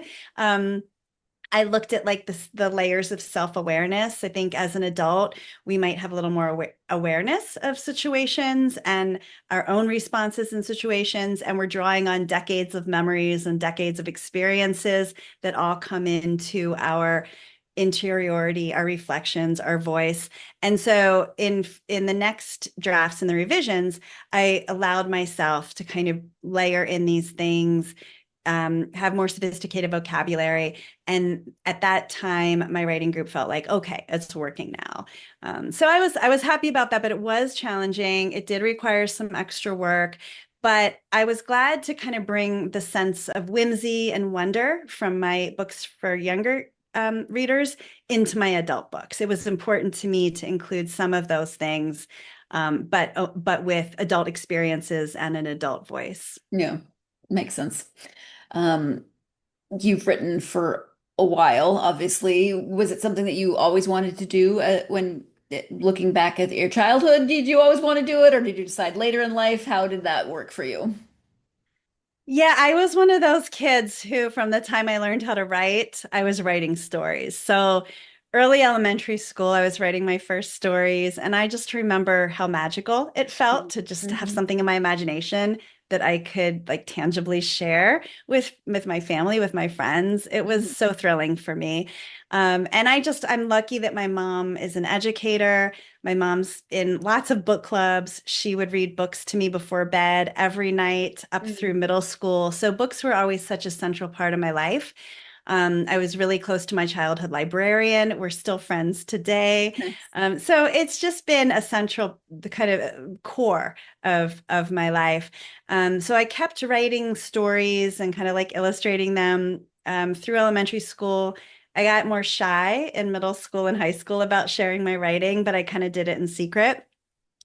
Speaker 2: I looked at like the layers of self-awareness. I think as an adult, we might have a little more awareness of situations and our own responses in situations. And we're drawing on decades of memories and decades of experiences that all come into our interiority, our reflections, our voice. And so in the next drafts and the revisions, I allowed myself to kind of layer in these things, have more sophisticated vocabulary. And at that time, my writing group felt like, okay, it's working now. So I was happy about that, but it was challenging. It did require some extra work. But I was glad to kind of bring the sense of whimsy and wonder from my books for younger readers into my adult books. It was important to me to include some of those things, but with adult experiences and an adult voice.
Speaker 1: Yeah, makes sense. You've written for a while, obviously. Was it something that you always wanted to do when looking back at your childhood? Did you always want to do it, or did you decide later in life? How did that work for you?
Speaker 2: Yeah, I was one of those kids who, from the time I learned how to write, I was writing stories. So early elementary school, I was writing my first stories, and I just remember how magical it felt to just have something in my imagination that I could like tangibly share with my family, with my friends. It was so thrilling for me. And I'm lucky that my mom is an educator. My mom's in lots of book clubs. She would read books to me before bed every night up through middle school. So books were always such a central part of my life. I was really close to my childhood librarian. We're still friends today. So it's just been a central, the kind of core of my life. So I kept writing stories and kind of like illustrating them through elementary school. I got more shy in middle school and high school about sharing my writing, but I kind of did it in secret.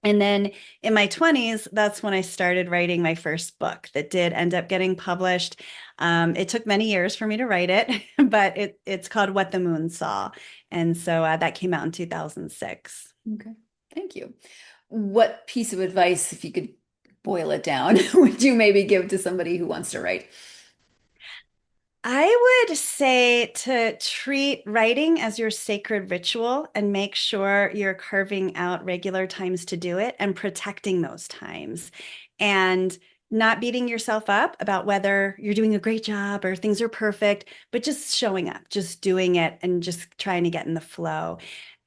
Speaker 2: And then in my 20s, that's when I started writing my first book that did end up getting published. It took many years for me to write it, but it's called What the Moon Saw. And so that came out in 2006.
Speaker 1: Okay, thank you. What piece of advice, if you could boil it down, would you maybe give to somebody who wants to write?
Speaker 2: I would say to treat writing as your sacred ritual and make sure you're carving out regular times to do it and protecting those times and not beating yourself up about whether you're doing a great job or things are perfect, but just showing up, just doing it and just trying to get in the flow.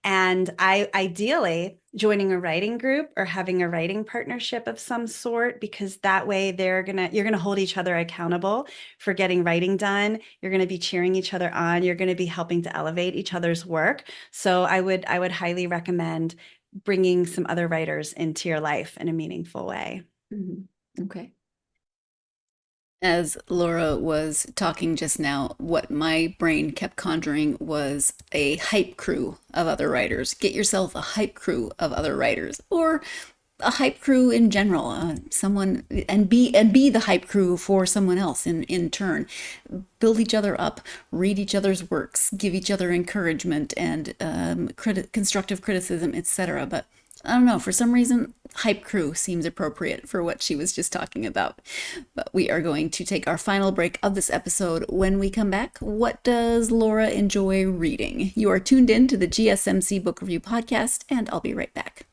Speaker 2: And I ideally joining a writing group or having a writing partnership of some sort, because that way you're gonna hold each other accountable for getting writing done. You're gonna be cheering each other on. You're gonna be helping to elevate each other's work. So I would highly recommend bringing some other writers into your life in a meaningful way.
Speaker 1: Okay. As Laura was talking just now, what my brain kept conjuring was a hype crew of other writers. Get yourself a hype crew of other writers, or a hype crew in general, someone, and be the hype crew for someone else in turn. Build each other up, read each other's works, give each other encouragement and constructive criticism, etc. But I don't know, for some reason, hype crew seems appropriate for what she was just talking about. But we are going to take our final break of this episode. When we come back, what does Laura enjoy reading? You are tuned in to the GSMC Book Review Podcast, and I'll be right back.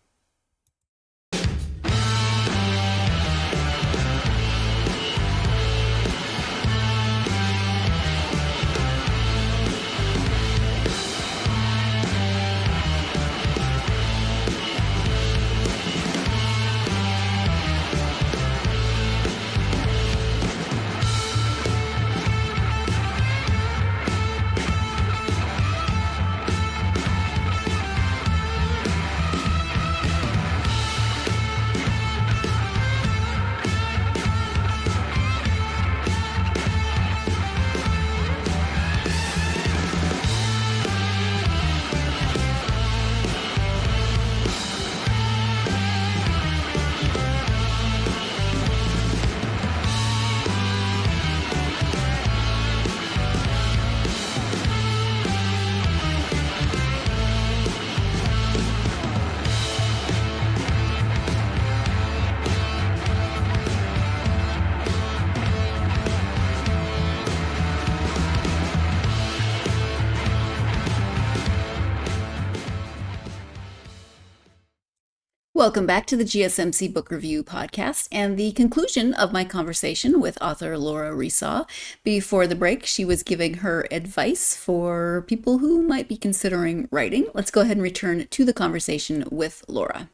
Speaker 1: Welcome back to the GSMC Book Review Podcast and the conclusion of my conversation with author Laura Resau. Before the break, she was giving her advice for people who might be considering writing. Let's go ahead and return to the conversation with Laura.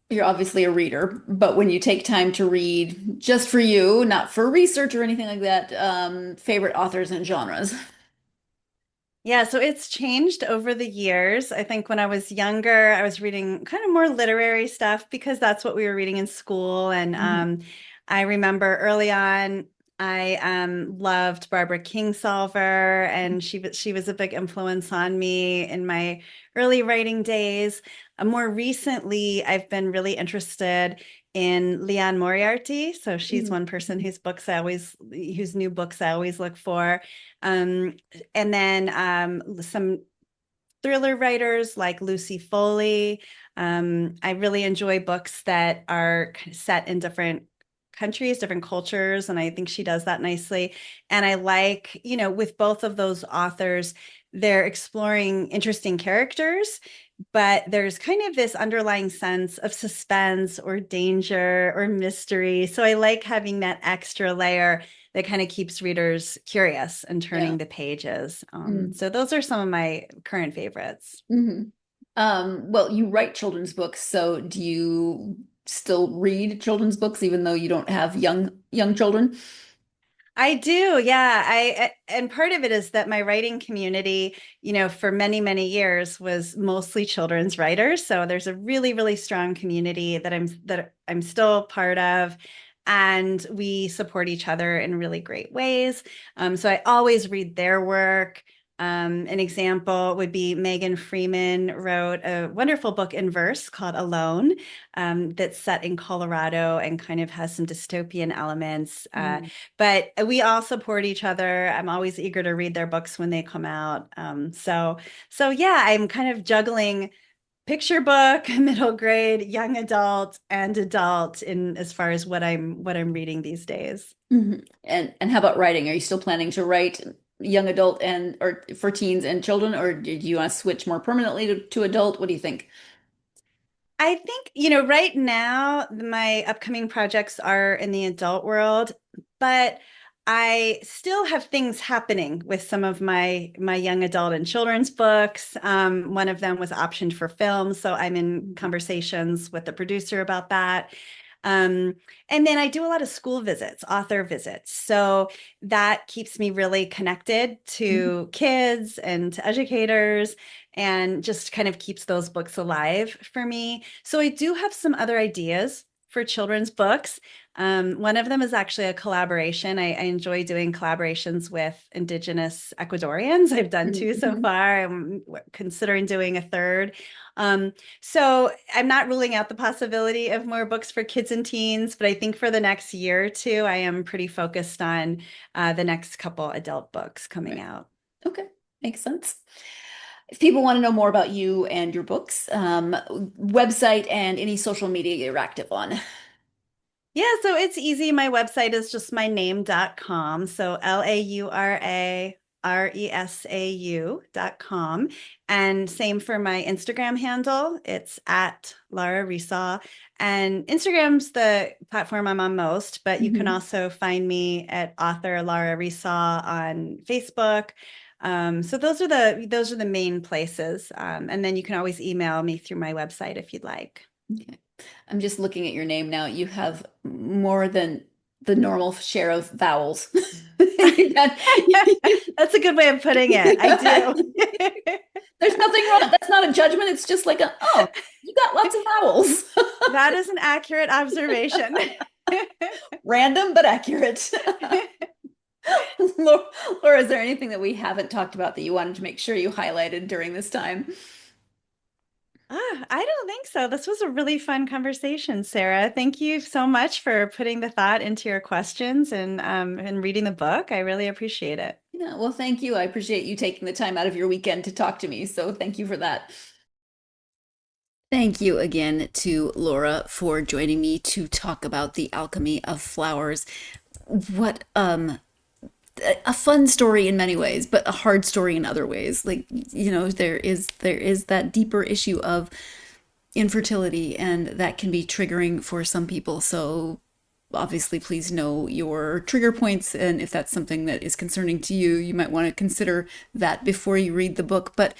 Speaker 1: You're obviously a reader, but when you take time to read just for you, not for research or anything like that, favorite authors and genres?
Speaker 2: Yeah, so it's changed over the years. I think when I was younger, I was reading kind of more literary stuff because that's what we were reading in school. And I remember early on, I loved Barbara Kingsolver, and she was a big influence on me in my early writing days. More recently, I've been really interested in Liane Moriarty. So she's one person whose new books I always look for. And then some thriller writers like Lucy Foley. I really enjoy books that are kind of set in different countries, different cultures, and I think she does that nicely. And I like, with both of those authors, they're exploring interesting characters, but there's kind of this underlying sense of suspense or danger or mystery. So I like having that extra layer that kind of keeps readers curious and turning the pages. So those are some of my current favorites.
Speaker 1: Well, you write children's books, so do you still read children's books even though you don't have young children?
Speaker 2: I do, yeah. And part of it is that my writing community, for many, many years was mostly children's writers. So there's a really, really strong community that I'm still part of, and we support each other in really great ways. So I always read their work. An example would be Megan Freeman wrote a wonderful book in verse called Alone, that's set in Colorado and kind of has some dystopian elements. But we all support each other. I'm always eager to read their books when they come out. So yeah, I'm kind of juggling picture book, middle grade, young adult, and adult in as far as what I'm reading these days.
Speaker 1: And how about writing? Are you still planning to write young adult or for teens and children, or do you want to switch more permanently to adult? What do you think?
Speaker 2: I think, right now my upcoming projects are in the adult world, but I still have things happening with some of my young adult and children's books. One of them was optioned for film, so I'm in conversations with the producer about that. And then I do a lot of school visits, author visits. So that keeps me really connected to kids and to educators and just kind of keeps those books alive for me. So I do have some other ideas for children's books. One of them is actually a collaboration. I enjoy doing collaborations with Indigenous Ecuadorians. I've done two so far. I'm considering doing a third. So I'm not ruling out the possibility of more books for kids and teens, but I think for the next year or two, I am pretty focused on the next couple adult books coming out.
Speaker 1: Okay, makes sense. If people want to know more about you and your books, website and any social media you're active on.
Speaker 2: Yeah, so it's easy. My website is just my name.com. So LauraResau.com. And same for my Instagram handle. It's at Laura Resau. And Instagram's the platform I'm on most, but you can also find me at author Laura Resau on Facebook. So those are the main places. And then you can always email me through my website if you'd like.
Speaker 1: Okay. I'm just looking at your name now. You have more than the normal share of vowels.
Speaker 2: That's a good way of putting it. I do.
Speaker 1: There's nothing wrong. That's not a judgment. It's just like, oh, you got lots of vowels.
Speaker 2: That is an accurate observation.
Speaker 1: Random, but accurate. Laura, is there anything that we haven't talked about that you wanted to make sure you highlighted during this time?
Speaker 2: I don't think so. This was a really fun conversation, Sarah. Thank you so much for putting the thought into your questions and reading the book. I really appreciate it.
Speaker 1: Yeah, well, thank you. I appreciate you taking the time out of your weekend to talk to me. So thank you for that. Thank you again to Laura for joining me to talk about The Alchemy of Flowers. What a fun story in many ways, but a hard story in other ways. Like, there is that deeper issue of infertility, and that can be triggering for some people. So obviously, please know your trigger points, and if that's something that is concerning to you, you might want to consider that before you read the book. But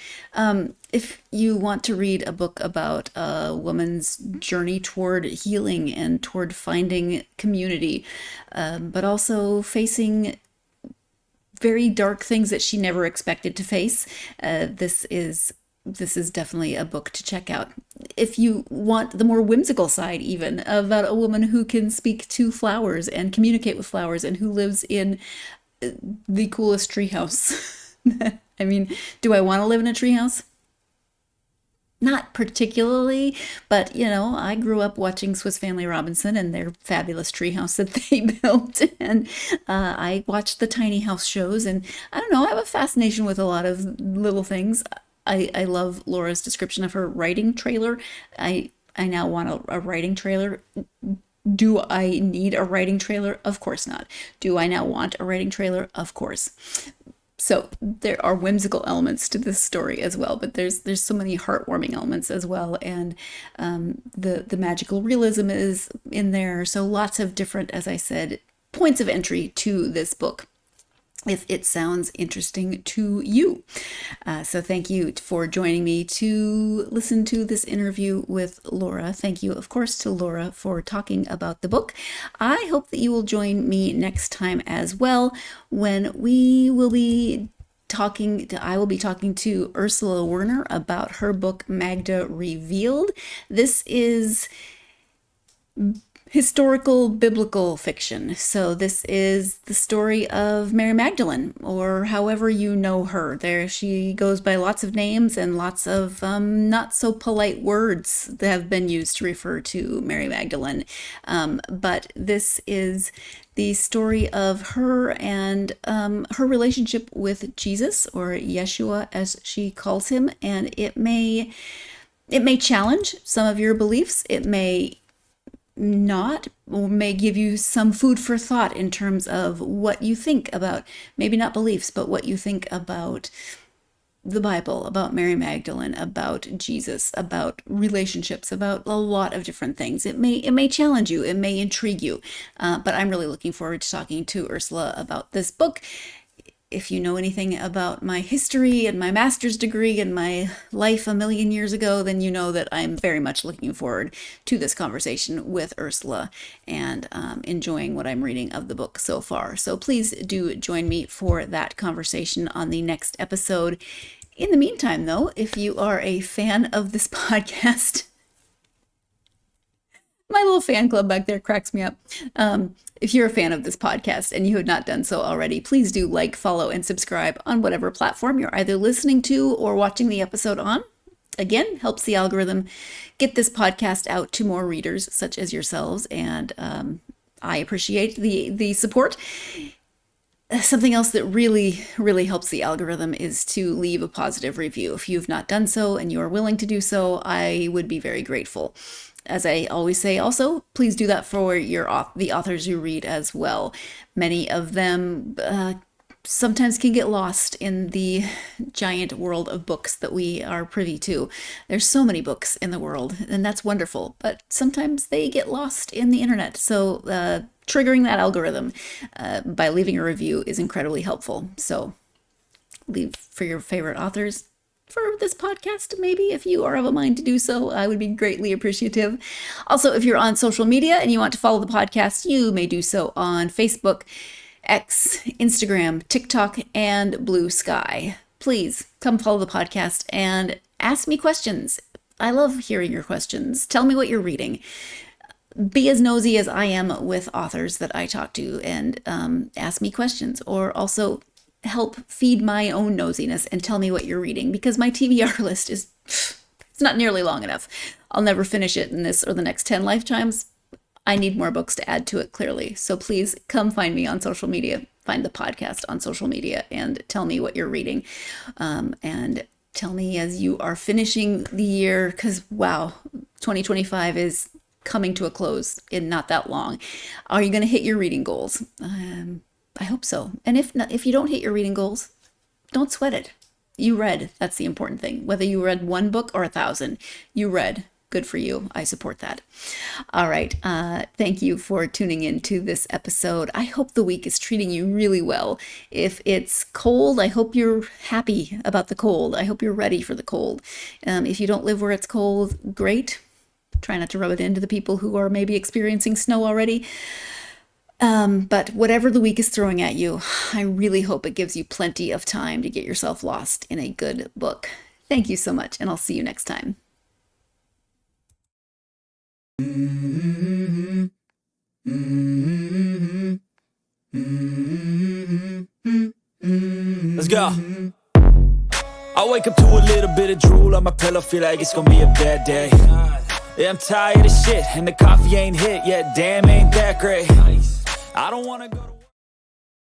Speaker 1: if you want to read a book about a woman's journey toward healing and toward finding community, but also facing very dark things that she never expected to face, this is definitely a book to check out. If you want the more whimsical side, even about a woman who can speak to flowers and communicate with flowers, and who lives in the coolest treehouse. I mean, do I want to live in a treehouse? Not particularly, but I grew up watching Swiss Family Robinson and their fabulous treehouse that they built, and I watched the tiny house shows, and I don't know, I have a fascination with a lot of little things. I love Laura's description of her writing trailer. I now want a writing trailer. Do I need a writing trailer? Of course not. Do I now want a writing trailer? Of course. So there are whimsical elements to this story as well, but there's so many heartwarming elements as well, and the magical realism is in there. So lots of different, as I said, points of entry to this book, if it sounds interesting to you. So thank you for joining me to listen to this interview with Laura. Thank you, of course, to Laura for talking about the book. I hope that you will join me next time as well, when I will be talking to Ursula Werner about her book Magda Revealed. This is historical biblical fiction. So this is the story of Mary Magdalene, or however you know her. There she goes by lots of names, and lots of not so polite words that have been used to refer to Mary Magdalene. But this is the story of her and her relationship with Jesus, or Yeshua as she calls him, and it may challenge some of your beliefs. It may not, or may give you some food for thought in terms of what you think about, maybe not beliefs, but what you think about the Bible, about Mary Magdalene, about Jesus, about relationships, about a lot of different things. It may challenge you, it may intrigue you, but I'm really looking forward to talking to Ursula about this book. If you know anything about my history and my master's degree and my life a million years ago, then you know that I'm very much looking forward to this conversation with Ursula and enjoying what I'm reading of the book so far. So please do join me for that conversation on the next episode. In the meantime, though, if you are a fan of this podcast, my little fan club back there cracks me up. If you're a fan of this podcast and you have not done so already, please do like, follow, and subscribe on whatever platform you're either listening to or watching the episode on. Again, helps the algorithm get this podcast out to more readers such as yourselves, and I appreciate the support. Something else that really, really helps the algorithm is to leave a positive review. If you've not done so and you are willing to do so, I would be very grateful. As I always say, also, please do that for the authors you read as well. Many of them sometimes can get lost in the giant world of books that we are privy to. There's so many books in the world, and that's wonderful, but sometimes they get lost in the internet. So triggering that algorithm by leaving a review is incredibly helpful. So leave for your favorite authors for this podcast, maybe, if you are of a mind to do so. I would be greatly appreciative. Also, if you're on social media and you want to follow the podcast, you may do so on Facebook, X, Instagram, TikTok, and Blue Sky. Please come follow the podcast and ask me questions. I love hearing your questions. Tell me what you're reading. Be as nosy as I am with authors that I talk to and ask me questions, or also help feed my own nosiness and tell me what you're reading, because my TBR list is it's not nearly long enough. I'll never finish it in this or the next 10 lifetimes. I need more books to add to it, clearly. So please come find me on social media, find the podcast on social media, and tell me what you're reading. And tell me as you are finishing the year, because wow, 2025 is coming to a close in not that long. Are you going to hit your reading goals? I hope so. And if you don't hit your reading goals, don't sweat it. You read. That's the important thing. Whether you read one book or 1,000, you read. Good for you. I support that. All right. Thank you for tuning in to this episode. I hope the week is treating you really well. If it's cold, I hope you're happy about the cold. I hope you're ready for the cold. If you don't live where it's cold, great. Try not to rub it into the people who are maybe experiencing snow already. But whatever the week is throwing at you, I really hope it gives you plenty of time to get yourself lost in a good book. Thank you so much, and I'll see you next time.
Speaker 3: Let's go. I wake up to a little bit of drool on my pillow, feel like it's gonna be a bad day. Yeah, I'm tired of shit, and the coffee ain't hit yet, damn, ain't that great. I don't wanna go to